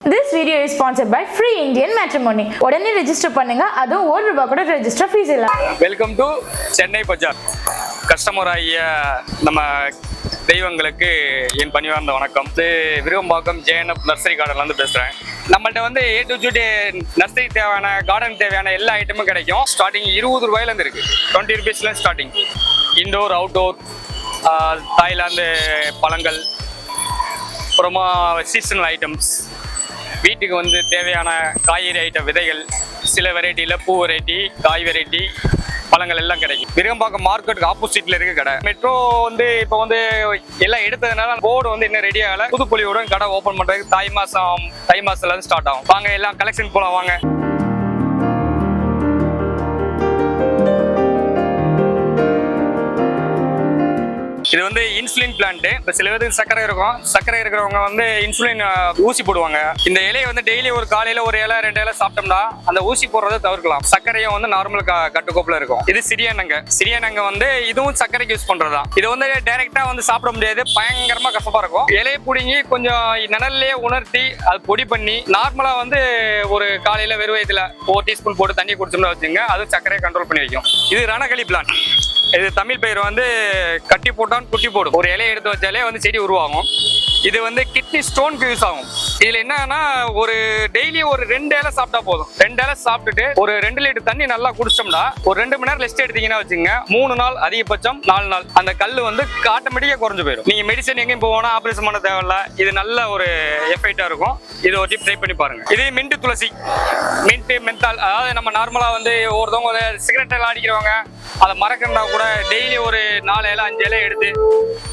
This video is sponsored by Free Indian Matrimony. உடனே register பண்ணுங்க, அதுவும் ₹1 கூட ரெஜிஸ்டர் ஃபீஸ் இல்ல. Welcome to Chennai Bazaar. Customer ஆகிய நம்ம தெய்வங்களுக்கு என் பணிவார்ந்த வணக்கம். விருகம்பாக்கம் JNF Nursery கார்டன்ல இருந்து பேசுறேன். நம்மள்ட்ட வந்து A to Z நர்சரி தேவையான கார்டன் தேவையான எல்லா ஐட்டமும் கிடைக்கும். ஸ்டார்டிங் ₹20 இருந்து இருக்கு. ₹20 ஸ்டார்டிங். இன்டோர் அவுட்டோர் தாய்லாந்து பழங்கள், அப்புறமா சீசனல் ஐட்டம்ஸ், வீட்டுக்கு வந்து தேவையான காய்கறி ஐட்டம், விதைகள், சில வெரைட்டியில் பூ வெரைட்டி, காய் வெரைட்டி, பழங்கள் எல்லாம் கிடைக்கும். விருகம்பாக்கம் மார்க்கெட்டுக்கு ஆப்போசிட்ல இருக்க கடை. மெட்ரோ வந்து இப்போ வந்து எல்லாம் எடுத்ததுனால போர்டு வந்து இன்னும் ரெடி ஆகல. புதுப்பொலியுடன் கடை ஓப்பன் பண்றதுக்கு தை மாசத்துல இருந்து ஸ்டார்ட் ஆகும். வாங்க எல்லாம் கலெக்ஷன் போலாம் வாங்க. இது வந்து இன்சுலின் பிளான்ட். இப்போ சில பேருக்கு சர்க்கரை இருக்கும். சர்க்கரை இருக்கிறவங்க வந்து இன்சுலின் ஊசி போடுவாங்க. இந்த இலையை வந்து டெய்லி ஒரு காலையில ஒரு இலை 2 இலை சாப்பிட்டோம்னா அந்த ஊசி போடுறதை தவிர்க்கலாம். சர்க்கரையும் வந்து நார்மல் கட்டுக்கோப்புல இருக்கும். இது சிறியனங்க வந்து இதுவும் சர்க்கரைக்கு யூஸ் பண்றதுதான். இது வந்து டைரக்டா வந்து சாப்பிட முடியாது, பயங்கரமா கசப்பா இருக்கும். இலையை பிடிங்கி கொஞ்சம் நிழல்லையே உணர்த்தி அது பொடி பண்ணி நார்மலா வந்து ஒரு காலையில வெறும் வயிற்றுல 4 டீஸ்பூன் போட்டு தண்ணி குடிச்சோம்னா வச்சுங்க, அது சர்க்கரையை கண்ட்ரோல் பண்ணி வைக்கும். இது ரணகளி பிளான்ட். இது தமிழ் பெயர் வந்து கட்டி போட்டான் குட்டி போடும். ஒரு இலையை எடுத்து வச்சாலே வந்து செடி உருவாகும். இது வந்து கிட்னி ஸ்டோனுக்கு யூஸ் ஆகும். இதுல என்னன்னா ஒரு டெய்லி ஒரு 2 இலை சாப்பிட்டா போதும். 2 இலை சாப்பிட்டுட்டு ஒரு 2 லிட்டர் தண்ணி நல்லா குடிச்சோம்னா ஒரு 2 மணி நேரம் ரெஸ்ட் எடுத்தீங்கன்னா வச்சுங்க, 3 நாள் அதிகபட்சம் 4 நாள் அந்த கல் வந்து ஆட்டோமேட்டிக்கா குறைஞ்சு போயிடும். நீங்க மெடிசன் எங்கேயும் போவோம்னா ஆபரேஷன் பண்ண தேவையில்ல. இது நல்ல ஒரு எஃபெக்டா இருக்கும். இது ஒரு டிப் ட்ரை பண்ணி பாருங்க. இது மின்ட் துளசி, மின்ட் மென்தால். அதாவது நம்ம நார்மலா வந்து ஒருத்தவங்க சிகரெட் எல்லாம் அடிக்கிறவங்க அதை மறக்கண்டா கூட டெய்லி ஒரு 4 இலை 5 இலை எடுத்து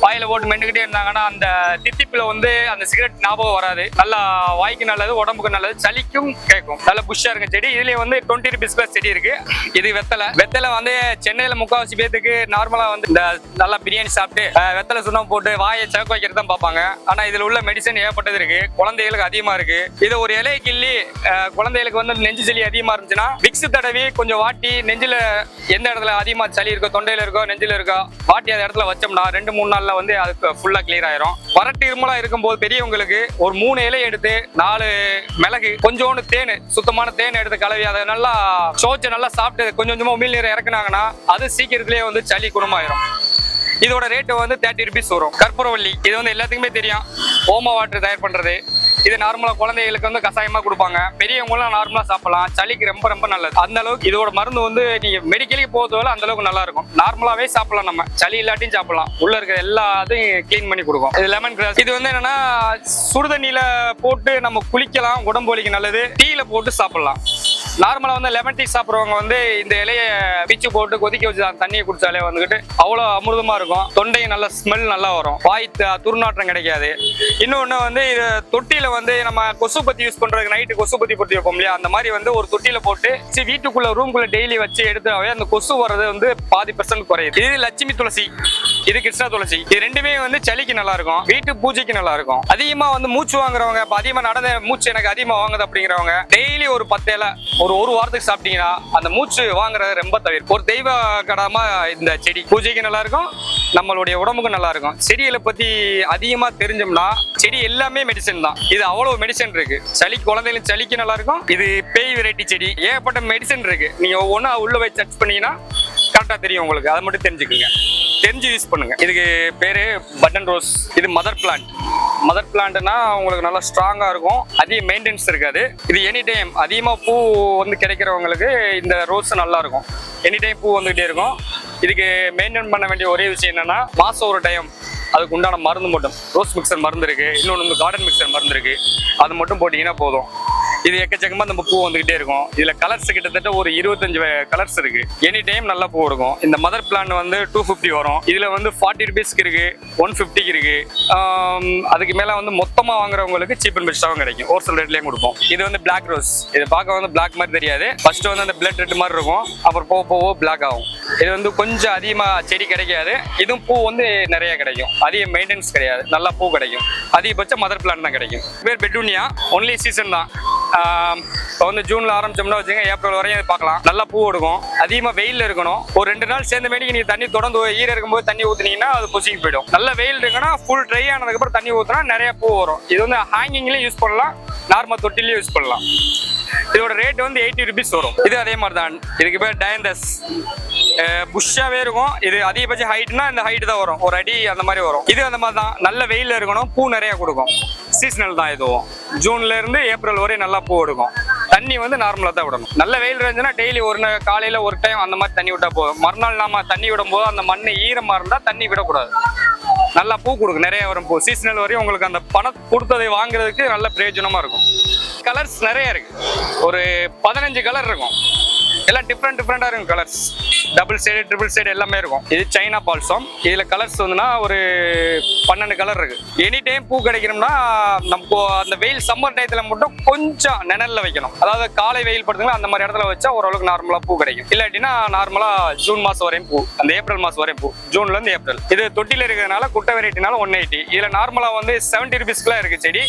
வாயில போட்டு மென்னுக்கிட்டே இருந்தாங்கன்னா அந்த தித்திப்புல வந்து அந்த சிகரெட் ஞாபகம் வராது. நல்லா வாய்க்கு நல்லது, உடம்புக்கு நல்லது, சளிக்கும் கேட்கும். நல்ல புஷ்ஷா இருக்கு செடி. இதுல வந்து ₹20 செடி இருக்கு. இது வெத்தலை வந்து சென்னையில முக்காவாசி பேத்துக்கு நார்மலா வந்து இந்த நல்லா பிரியாணி சாப்பிட்டு வெத்தலை சுண்ணம் போட்டு வாயை சவக்க வைக்கிறது தான் பார்ப்பாங்க. ஆனா இதுல உள்ள மெடிசன் ஏகப்பட்டது இருக்கு. குழந்தைகளுக்கு அதிகமா இருக்கு. இது ஒரு இலையை கிள்ளி குழந்தைகளுக்கு வந்து நெஞ்சு சளி அதிகமா இருந்துச்சுன்னா விக்ஸ் தடவி கொஞ்சம் வாட்டி நெஞ்சில எந்த இடத்துல அதிகமா சளி இருக்கோ, தொண்டையில இருக்கோ, நெஞ்சில இருக்கோ, வாட்டி அந்த இடத்துல வச்சோம்னா 2-3 நாள்ல வந்து அது ஃபுல்லா கிளியர் ஆயிரும். வறட்டு இருமலா இருக்கும்போது பெரியவங்களுக்கு ஒரு 3 இலை எடுத்து 4 மிளகு, கொஞ்சோண்டு தேன், சுத்தமான தேன் எடுத்து கலவி அதை நல்லா சோச்சு நல்லா சாப்பிட்டு கொஞ்சம் கொஞ்சமா உமிழ் நீரை இறக்குனாங்கன்னா அது சீக்கிரத்திலேயே வந்து சளி குணமாயிரும். இதோட ரேட்டு வந்து ₹30 வரும். கற்பூரவள்ளி, இது வந்து எல்லாத்துக்குமே தெரியும். ஓம வாட்டர் தயார் பண்றது. இது நார்மலா குழந்தைகளுக்கு வந்து கசாயமா கொடுப்பாங்க. பெரியவங்களும் நார்மலா சாப்பிடலாம். சளிக்கு ரொம்ப ரொம்ப நல்லது. அந்த அளவுக்கு இதோட மருந்து வந்து நீங்க மெடிக்கலுக்கு போகிறதுல அந்த அளவுக்கு நல்லா இருக்கும். நார்மலாவே சாப்பிடலாம். நம்ம சளி இல்லாட்டியும் சாப்பிடலாம். உள்ள இருக்கிற எல்லாத்தையும் கிளீன் பண்ணி கொடுக்கும். இது லெமன் கிராஸ். இது வந்து என்னன்னா சுடுதண்ணியில போட்டு நம்ம குளிக்கலாம், உடம்பு வலிக்கு நல்லது. டீல போட்டு சாப்பிடலாம். நார்மலா வந்து லெமன் டீ சாப்பிடுறவங்க வந்து இந்த இலையை பிச்சு போட்டு கொதிக்க வச்சு தண்ணியை குடிச்சாலே வந்துட்டு அவ்வளவு அமிர்தமா இருக்கும். தொண்டையும் நல்ல ஸ்மெல் நல்லா வரும். வாய் துர்நாற்றம் கிடைக்காது. இன்னொன்னு வந்து இது தொட்டியில வந்து நம்ம கொசு பத்தி யூஸ் பண்றதுக்கு நைட்டு கொசு பத்தி போட்டு வைப்போம் இல்லையா, அந்த மாதிரி வந்து ஒரு தொட்டியில போட்டு வீட்டுக்குள்ள ரூம்குள்ள டெய்லி வச்சு எடுத்தாவே அந்த கொசு வர்றது வந்து 50% குறையுது. இது லட்சுமி துளசி, இது கிருஷ்ணா துளசி. இது ரெண்டுமே வந்து சளிக்கு நல்லா இருக்கும், வீட்டு பூஜைக்கு நல்லா இருக்கும். அதிகமா வந்து மூச்சு வாங்குறவங்க, இப்ப அதிகமா நடந்த மூச்சு எனக்கு அதிகமா வாங்குது அப்படிங்கிறவங்க டெய்லி ஒரு 10 இலை ஒரு வாரத்துக்கு சாப்பிட்டீங்கன்னா அந்த மூச்சு வாங்குறது ரொம்ப தவிர்க்கும். ஒரு தெய்வ கடமா இந்த செடி பூஜைக்கு நல்லா இருக்கும், நம்மளுடைய உடம்புக்கு நல்லா இருக்கும். செடிகளை பத்தி அதிகமா தெரிஞ்சோம்னா செடி எல்லாமே மெடிசன் தான். இது அவ்வளவு மெடிசன் இருக்கு. சளி குழந்தைகளுக்கு சளிக்கு நல்லா இருக்கும். இது பேய் வெரைட்டி செடி, ஏகப்பட்ட மெடிசன் இருக்கு. நீங்க ஒவ்வொன்னா உள்ள போய் சர்ச் பண்ணீங்கன்னா கரெக்டா தெரியும் உங்களுக்கு. அதை மட்டும் தெரிஞ்சுக்கோங்க, தெரிஞ்சு யூஸ் பண்ணுங்க. இதுக்கு பேரு பட்டன் ரோஸ். இது மதர் பிளான்ட். மதர் பிளான்ட்னா உங்களுக்கு நல்லா ஸ்ட்ராங்கா இருக்கும், அதிக மெயின்டெனன்ஸ் இருக்காது. இது எனி டைம் அதிகமா பூ வந்து கிடைக்கிறவங்களுக்கு இந்த ரோஸ் நல்லா இருக்கும். எனி டைம் பூ வந்துகிட்டே இருக்கும். இதுக்கு மெயின்டைன் பண்ண வேண்டிய ஒரே விஷயம் என்னன்னா மாசம் ஒரு டைம் அதுக்கு உண்டான மருந்து மட்டும், ரோஸ் மிக்சர் மருந்து இருக்கு, இன்னொன்று வந்து கார்டன் மிக்சர் மருந்து இருக்கு, அது மட்டும் போட்டீங்கன்னா போதும். இது எக்கச்சக்கமா நம்ம பூ வந்துகிட்டே இருக்கும். இதுல கலர்ஸ் கிட்டத்தட்ட ஒரு 25 கலர்ஸ் இருக்கு. எனி டைம் நல்லா பூ இருக்கும். இந்த மதர் பிளான்ட் வந்து $250 வரும். இதுல வந்து ₹40 இருக்கு, $150 இருக்கு. அதுக்கு மேல வந்து மொத்தமா வாங்குறவங்களுக்கு சீப் அண்ட் பெஸ்டாவும் கிடைக்கும். ஹோல்சேல் ரேட்லயும் கொடுப்போம். இது வந்து பிளாக் ரோஸ். இது பார்க்க வந்து பிளாக் மாதிரி தெரியாது. ஃபர்ஸ்ட் வந்து அந்த பிளட் ரெட் மாதிரி இருக்கும், அப்புறம் போக போக பிளாக் ஆகும். இது வந்து கொஞ்சம் அதிகமா செடி கிடைக்காது. இதுவும் பூ வந்து நிறைய கிடைக்கும். அதிக மெயின்டெனன்ஸ் கிடையாது, நல்லா பூ கிடைக்கும். அதிகபட்சம் மதர் பிளான்ட் தான் கிடைக்கும். பேர் பெட்டூனியா. ஒன்லி சீசன் தான். இப்போ வந்து ஜூன்ல ஆரம்பிச்சோம்னா வச்சுங்க, ஏப்ரல் வரையும் பார்க்கலாம். நல்லா பூ எடுக்கும். அதிகமா வெயில் இருக்கணும். ஒரு 2 நாள் சேர்ந்த மேடிக்கு நீங்க தண்ணி தொடர்ந்து ஈர இருக்கும்போது தண்ணி ஊத்துனீங்கன்னா அது பொசிக்கு போயிடும். நல்ல வெயில் இருக்குன்னா ஃபுல் ட்ரை ஆனதுக்கு அப்புறம் தண்ணி ஊத்துனா நிறைய பூ வரும். இது வந்து ஹேங்கிங்லயும் யூஸ் பண்ணலாம், நார்மல் தொட்டிலே யூஸ் பண்ணலாம். இதோட ரேட் வந்து 80 rupees வரும். இது அதே மாதிரி தான். இதுக்கு பேர் டயந்தஸ். புஷ்ஷாவே இருக்கும். இது அதிகபட்ச ஹைட்னா இந்த ஹைட் தான் வரும், ஒரு அடி அந்த மாதிரி வரும். இது அந்த மாதிரி தான், நல்ல வெயில இருக்கணும், பூ நிறைய கொடுக்கும். சீசனல் தான் இதுவும். ஜூன்ல இருந்து ஏப்ரல் வரை நல்லா பூ எடுக்கும். தண்ணி வந்து நார்மலா தான் விடணும். நல்ல வெயில் இருந்துச்சுன்னா டெய்லி காலையில ஒரு டைம் அந்த மாதிரி தண்ணி விட்டா போதும். மறுநாள் நாம தண்ணி விடும் போது அந்த மண் ஈரமா இருந்தா தண்ணி விடக்கூடாது. நல்லா பூ கொடுக்கும், நிறைய வரும் பூ. சீசனல் வரையும் உங்களுக்கு அந்த பணம் கொடுத்ததை வாங்குறதுக்கு நல்ல பிரயோஜனமா இருக்கும். கலர்ஸ் நிறைய இருக்கு, ஒரு 15 கலர் இருக்கும். எல்லாம் டிஃப்ரெண்டா இருக்கும் colours. Double side, triple side எல்லாமே இருக்கும். இது சைனா பால்சம். இதுல கலர்ஸ் வந்துன்னா ஒரு 12 கலர் இருக்கு. எனி டைம் பூ கிடைக்கணும்னா நம்ம அந்த வெயில் சம்மர் டயத்துல மட்டும் கொஞ்சம் நிழல்ல வைக்கணும். அதாவது காலை வெயில் படுத்துங்களா அந்த மாதிரி இடத்துல வச்சா ஓரளவுக்கு நார்மலா பூ கிடைக்கும். இல்லாட்டினா நார்மலா ஜூன் மாசம் வரையும் பூ, அந்த ஏப்ரல் மாசம் வரையும் பூ, ஜூன்ல இருந்து ஏப்ரல். இது தொட்டில இருக்கிறதுனால குட்டை வெரைட்டினால 180. இதுல நார்மலா வந்து 70 rupeesக்குலாம் இருக்கு செடி.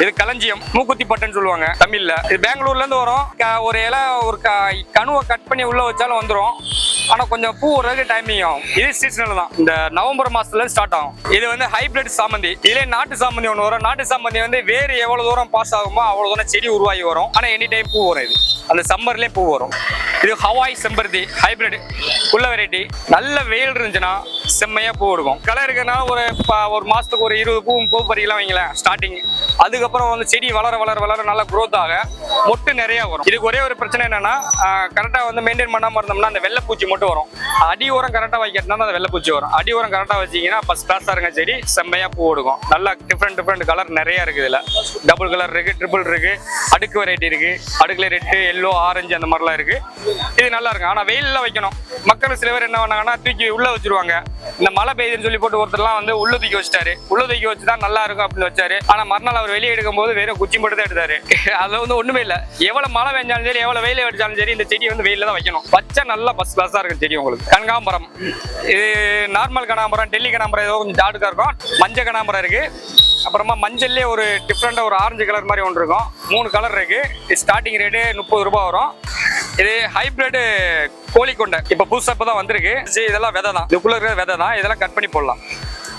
இது களஞ்சியம், மூக்குத்தி பட்டுன்னு சொல்லுவாங்க தமிழ்ல. இது பெங்களூர்ல இருந்து வரும். ஒரு இலை ஒரு கணுவை கட் பண்ணி உள்ள வச்சாலும் வந்துடும். ஆனா கொஞ்சம் பூ வர்றதுக்கு டைமிங் ஆகும். இது சீசனல் தான், இந்த நவம்பர் மாசத்துல ஸ்டார்ட் ஆகும். இது வந்து ஹைபிரிட் சாமந்தி. இதுல நாட்டு சாமந்தி ஒன்று வரும். நாட்டு சாமந்தி வந்து வேறு எவ்வளவு தூரம் பாஸ் ஆகுமோ அவ்வளவு தூரம் செடி உருவாகி வரும். ஆனா எனி டைம் பூ வரும். இது அந்த சம்மர்லயே பூ வரும். இது ஹவாய் செம்பருத்தி ஹைபிரிட் உள்ள வெரைட்டி. நல்ல வெயில் இருந்துச்சுன்னா செம்மையா பூ எடுக்கும். கலர் இருக்கிறதுனால ஒரு மாசத்துக்கு ஒரு 20 பூ பறிக்கலாம் வைங்களேன் ஸ்டார்டிங். அதுக்கப்புறம் வந்து செடி வளர வளர வளர நல்லா growth ஆக மொட்டு நிறைய வரும். இதுக்கு ஒரே ஒரு பிரச்சனை என்னன்னா கரெக்டா வந்து மெயின்டைன் பண்ணாம இருந்தோம்னா அந்த வெள்ளைப்பூச்சி மட்டும் வரும். அடி உரம் கரெக்டா வைக்கிறதுனால அந்த வெள்ளைப்பூச்சி வரும். அடி உரம் கரெக்டா வச்சீங்கன்னா ஃபர்ஸ்ட் கிளாஸா இருங்க செடி, செம்மையா பூ எடுக்கும். நல்லா டிஃப்ரெண்ட் கலர் நிறைய இருக்கு. இதுல டபுள் கலர் இருக்கு, ட்ரிபிள் இருக்கு, அடுக்கு வெரைட்டி இருக்கு. அடுக்குல ரெட்டு, எல்லோ, ஆரஞ்சு அந்த மாதிரிலாம் இருக்கு. இது நல்லா இருக்கும். ஆனா வெயில்ல வைக்கணும். மக்கள் சில பேர் என்ன பண்ணாங்கன்னா தூக்கி உள்ள வச்சிருவாங்க. இந்த மழை பெய்யுதுன்னு சொல்லி போட்டு ஒருத்தர்லாம் வந்து உள்ள தூக்கி வச்சுட்டாரு. உள்ள தூக்கி வச்சுதான் நல்லா இருக்கும் அப்படின்னு வச்சாரு. ஆனா மறுநாள் அவர் வெளியே எடுக்கும் போது வெறும் குச்சி மட்டும் தான் எடுத்தாரு. அதுல வந்து ஒண்ணுமே இல்ல. எவ்வளவு மழை பெஞ்சாலும் சரி, எவ்வளவு வெயில அடிச்சாலும் சரி, இந்த செடி வந்து வெயில தான் வைக்கணும். பச்சை நல்லா ஃபர்ஸ்ட் கிளாஸா இருக்கும் செடி. உங்களுக்கு கனகாம்பரம், இது நார்மல் கனகாம்பரம், டெல்லி கனகாம்பரம் ஏதோ கொஞ்சம் டார்க்கா இருக்கும். மஞ்சள் கனகாம்பரம் இருக்கு. அப்புறமா மஞ்சள்லேயே ஒரு டிஃப்ரெண்டா ஒரு ஆரஞ்சு கலர் மாதிரி ஒன்று இருக்கும். 3 கலர் இருக்கு. ஸ்டார்டிங் ரேட்டு 30 ரூபாய் வரும். இது ஹைபிரிட் கோழிக்கொண்டை. இப்ப புதுசா இப்பதான் வந்திருக்கு. இதெல்லாம் விதை தான், இதுக்குள்ள இருக்கிற விதை தான். இதெல்லாம் கட் பண்ணி போடலாம்.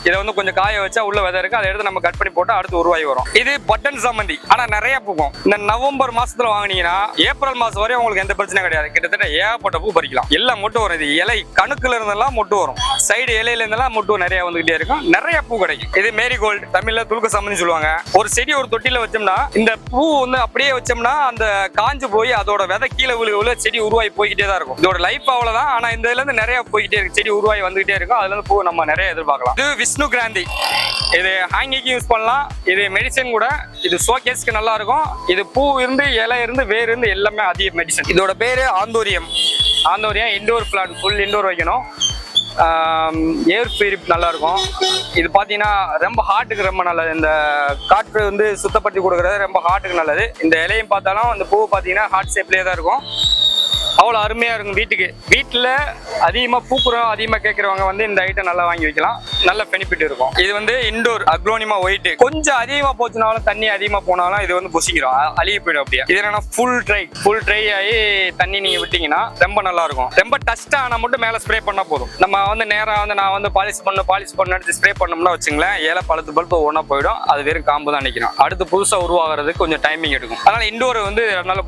இதை வந்து கொஞ்சம் காய வச்சா உள்ள விதை இருக்கு, அதை எடுத்து நம்ம கட் பண்ணி போட்டா அடுத்து உருவாகி வரும். இது பட்டன் சாமந்தி. ஆனா நிறைய பூக்கும். இந்த நவம்பர் மாசத்துல வாங்கினீங்கன்னா ஏப்ரல் மாசம் வரையும் உங்களுக்கு எந்த பிரச்சனையும் கிடையாது. கிட்டத்தட்ட ஏகப்பட்ட பூ பறிக்கலாம். எல்லாம் மொட்டு வரும். இது இலை கணுக்குல இருந்தெல்லாம் மொட்டு வரும். சைடு இலையில இருந்தெல்லாம் மொட்டு நிறைய வந்துகிட்டே இருக்கும். நிறைய பூ கிடைக்கும். இது மேரிகோல்டு, தமிழ்ல துலுக்க சாமந்தி சொல்லுவாங்க. ஒரு செடி ஒரு தொட்டில வச்சோம்னா இந்த பூ வந்து அப்படியே வச்சோம்னா அந்த காஞ்சு போய் அதோட விதை கீழே விழுக செடி உருவாகி போய்கிட்டே தான் இருக்கும். இதோட லைஃப் அவ்வளவுதான். ஆனா இந்த இதுல இருந்து நிறைய போய்கிட்டே இருக்கு. செடி உருவாகி வந்துகிட்டே இருக்கும். அதுல இருந்து பூ நம்ம நிறைய எதிர்பார்க்கலாம். இது விஷ்ணு கிராந்தி. இது ஹேங்கிங்க்கு யூஸ் பண்ணலாம். இது மெடிசன் கூட. இது ஷோகேஸ்க்கு நல்லா இருக்கும். இது பூ இருந்து, இலை இருந்து, வேர் இருந்து எல்லாமே அதிக மெடிசன். இதோட பேரு anthurium. Anthurium indoor plant, full indoor வைக்கணும். ஏர் பியூரிப் நல்லா இருக்கும். இது பார்த்தீங்கன்னா ரொம்ப ஹார்ட்டுக்கு ரொம்ப நல்லது. இந்த காற்று வந்து சுத்தப்படுத்தி கொடுக்குறது ரொம்ப ஹார்ட்டுக்கு நல்லது. இந்த இலையும் பார்த்தாலும் அந்த பூ பார்த்தீங்கன்னா ஹார்ட் ஷேப்லேயே தான் இருக்கும். அவ்வளோ அருமையா இருக்கும். வீட்டில் அதிகமாக பூக்குறோம் அதிகமாக கேட்குறவங்க வந்து இந்த ஐட்டம் நல்லா வாங்கி வைக்கலாம். நல்ல பெனிஃபிட் இருக்கும். இது வந்து இண்டோர் அக்லோனிமா ஒயிட். கொஞ்சம் அதிகமாக போச்சுனாலும், தண்ணி அதிகமாக போனாலும் இது வந்து புசிக்கிறோம், அழுகி போயிடும். அப்படியே இது என்னன்னா ஃபுல் ட்ரை ஆகி தண்ணி நீங்க விட்டீங்கன்னா ரொம்ப நல்லா இருக்கும். ரொம்ப டஸ்ட் ஆனா மட்டும் மேலே ஸ்ப்ரே பண்ணா போதும். நம்ம வந்து நேராக வந்து நான் வந்து பாலிஷ் பண்ணி ஸ்ப்ரே பண்ணோம்னா வச்சுங்களேன், ஏழை பழுப்பு ஒன்றா போயிடும். அது வெறும் காம்பு தான் நிற்கணும். அடுத்து புதுசாக உருவாகிறதுக்கு கொஞ்சம் டைமிங் எடுக்கும். அதனால இண்டோர் வந்து நல்ல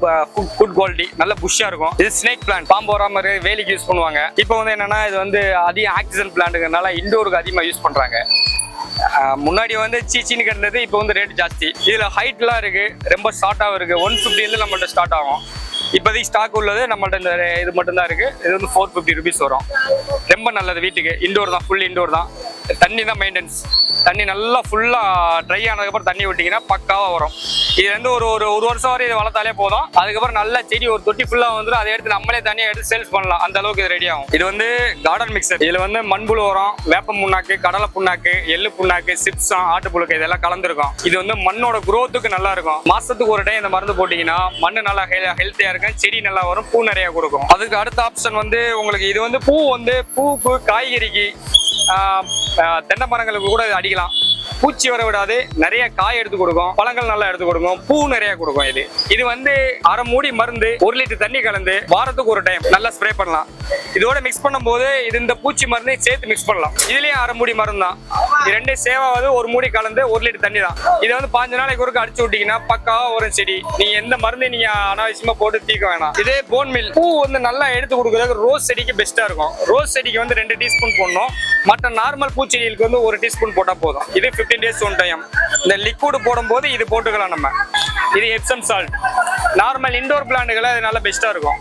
குட் குவாலிட்டி, நல்ல புஷ்ஷா இருக்கும். இது ஸ்னேக் பிளான்ட், பாம்பு வராம வேலிக்கு யூஸ் பண்ணுவாங்க. இப்போ வந்து என்னன்னா இது வந்து அதிக ஆக்சிஜன் பிளான்ட்ங்கிறதுனால இண்டோருக்கு அதிகமா யூஸ் பண்றாங்க. முன்னாடி வந்து சீச்சின்னு கிடந்தது, இப்போ வந்து ரேட் ஜாஸ்தி. இதுல ஹைட்லாம் இருக்கு, ரொம்ப ஷார்ட்டாகவும் இருக்கு. 150 இருந்து நம்மள்ட்ட ஸ்டார்ட் ஆகும். இப்போதைக்கு ஸ்டாக் உள்ளது நம்மள்ட்ட இந்த இது மட்டும் தான் இருக்கு. இது வந்து 450 rupees வரும். ரொம்ப நல்லது. வீட்டுக்கு இண்டோர் தான், ஃபுல் இண்டோர் தான். தண்ணி தான் மெயின்டெனன்ஸ். தண்ணி நல்லா ஃபுல்லா ட்ரை ஆனதுக்கப்புறம் தண்ணி விட்டீங்கன்னா பக்காவா வரும். இது வந்து ஒரு வருஷம் வரை இதை வளர்த்தாலே போதும். அதுக்கப்புறம் நல்ல செடி ஒரு தொட்டி ஃபுல்லா வந்துடும். அதை எடுத்து நம்மளே தனியாக எடுத்து சேல்ஸ் பண்ணலாம். அந்த அளவுக்கு இது ரெடி ஆகும். இது வந்து கார்டன் மிக்சர். இதுல வந்து மண்புழு உரம், வேப்ப புண்ணாக்கு, கடலை புண்ணாக்கு, எள்ளு புண்ணாக்கு, சிப்ஸம், ஆட்டுப்புழுக்கு இதெல்லாம் கலந்துருக்கும். இது வந்து மண்ணோட குரோத்துக்கு நல்லா இருக்கும். மாசத்துக்கு ஒரு டைம் இந்த மருந்து போட்டீங்கன்னா மண்ணு நல்லா ஹெல்த்தியா இருக்கும், செடி நல்லா வரும், பூ நிறைய கொடுக்கும். அதுக்கு அடுத்த ஆப்ஷன் வந்து உங்களுக்கு இது வந்து பூ வந்து பூக்கு, காய்கறிக்கு, தென்னை மரங்களுக்கு கூட அடிக்கலாம். பூச்சி வர விடாது, நிறைய காய் எடுத்து கொடுக்கும், பழங்கள் நல்லா எடுத்து கொடுக்கும், பூ நிறைய கொடுக்கும். இது வந்து அரை மூடி மருந்து 1 லிட்டர் தண்ணி கலந்து வாரத்துக்கு ஒரு டைம் நல்லா ஸ்ப்ரே பண்ணலாம். இதோட மிக்ஸ் பண்ணும்போது இது இந்த பூச்சி மருந்து சேர்த்து மிக்ஸ் பண்ணலாம். இதுலயும் அரை மூடி மருந்து தான். இது ரெண்டும் சேவாவது 1 மூடி கலந்து 1 லிட்டர் தண்ணி தான். இதை வந்து 5 நாளைக்கு ஒருக்க அடிச்சு விட்டீங்கன்னா பக்காவா ஒரு செடி. நீங்க எந்த மருந்து நீங்க அனாவசியமா போட்டு தீக்க வேணாம். இதே போன் மில் பூ வந்து நல்லா எடுத்து கொடுக்கறதுக்கு ரோஸ் செடிக்கு பெஸ்டா இருக்கும். ரோஸ் செடிக்கு வந்து 2 டீஸ்பூன் போடணும். மற்ற நார்மல் பூச்செடிகளுக்கு வந்து 1 டீஸ்பூன் போட்டா போதும். இது 15 days ஒன் டைம். இந்த லிக்விட் போடும்போது இது போட்டுக்கலாம் நம்ம. இது எப்சம் சால்ட். நார்மல் இண்டோர் பிளான்ட்டுகளை அது நல்லா பெஸ்டா இருக்கும்.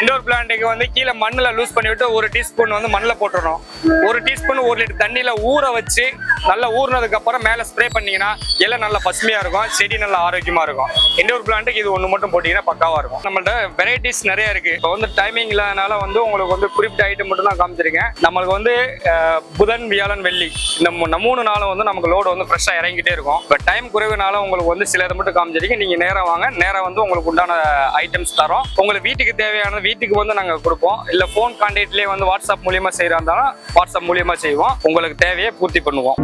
இண்டோர் பிளான்ட்டுக்கு வந்து கீழே மண்ணில் லூஸ் பண்ணிவிட்டு 1 டீஸ்பூன் வந்து மண்ணில் போட்டுடணும். 1 டீஸ்பூன் 1 லிட்டர் தண்ணியில் ஊற வச்சு நல்லா ஊறினதுக்கு அப்புறம் மேலே ஸ்ப்ரே பண்ணீங்கன்னா இலை நல்லா பசுமையா இருக்கும், செடி நல்லா ஆரோக்கியமா இருக்கும். இண்டோர் பிளான்ட்டுக்கு இது ஒன்று மட்டும் போட்டீங்கன்னா பக்காவா இருக்கும். நம்மள்ட்ட வெரைட்டிஸ் நிறைய இருக்கு. இப்போ வந்து டைமிங் இல்லாதனால வந்து உங்களுக்கு வந்து குறிப்பிட்ட ஐட்டம் மட்டும் தான் காமிச்சிருக்கேன். நம்மளுக்கு வந்து புதன், வியாழன், வெள்ளி இந்த 3 நாளும் வந்து நமக்கு லோடு வந்து ஃப்ரெஷ்ஷாக இறங்கிட்டே இருக்கும். இப்போ டைம் குறைவுனால உங்களுக்கு வந்து சில இதை மட்டும் காமிச்சிருக்கேன். நீங்க நேரம் வாங்க, நேரம் வந்து உங்களுக்கு உண்டான ஐட்டம்ஸ் தரோம். உங்களுக்கு வீட்டுக்கு தேவையான வீட்டுக்கு வந்து நாங்கள் கொடுப்போம். இல்லை ஃபோன் கான்டாக்ட்லேயே வந்து வாட்ஸ்அப் மூலியமா செய்யறா இருந்தாலும் வாட்ஸ்அப் மூலியமா செய்வோம். உங்களுக்கு தேவையை பூர்த்தி பண்ணுவோம்.